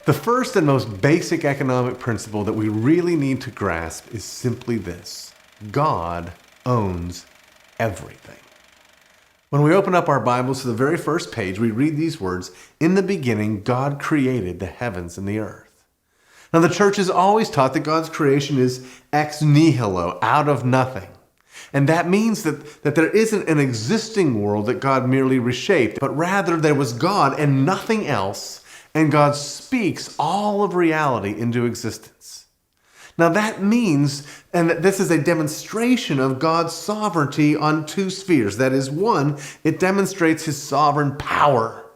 The first and most basic economic principle that we really need to grasp is simply this: God owns everything. When we open up our Bibles to the very first page, we read these words: "In the beginning, God created the heavens and the earth." Now, the church has always taught that God's creation is ex nihilo, out of nothing. And that means that there isn't an existing world that God merely reshaped, but rather there was God and nothing else, and God speaks all of reality into existence. Now that means, and that this is a demonstration of God's sovereignty on two spheres. That is, one, it demonstrates his sovereign power.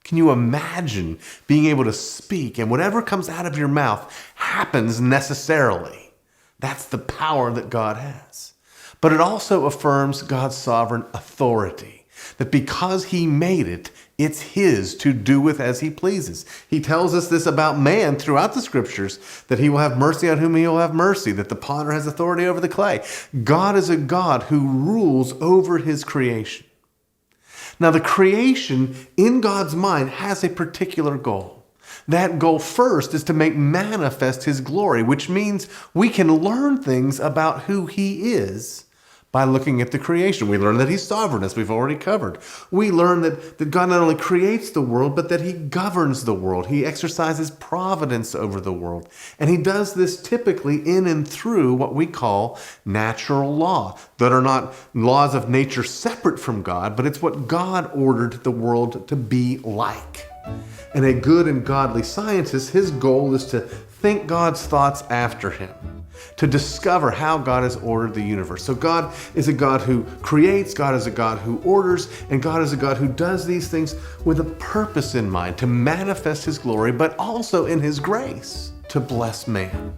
Can you imagine being able to speak and whatever comes out of your mouth happens necessarily? That's the power that God has. But it also affirms God's sovereign authority, that because he made it, it's his to do with as he pleases. He tells us this about man throughout the scriptures, that he will have mercy on whom he will have mercy, that the potter has authority over the clay. God is a God who rules over his creation. Now, the creation in God's mind has a particular goal. That goal first is to make manifest his glory, which means we can learn things about who he is by looking at the creation. We learn that he's sovereign, as we've already covered. We learn that God not only creates the world, but that he governs the world. He exercises providence over the world. And he does this typically in and through what we call natural law, that are not laws of nature separate from God, but it's what God ordered the world to be like. And a good and godly scientist, his goal is to think God's thoughts after him, to discover how God has ordered the universe. So God is a God who creates, God is a God who orders, and God is a God who does these things with a purpose in mind, to manifest his glory, but also in his grace, to bless man.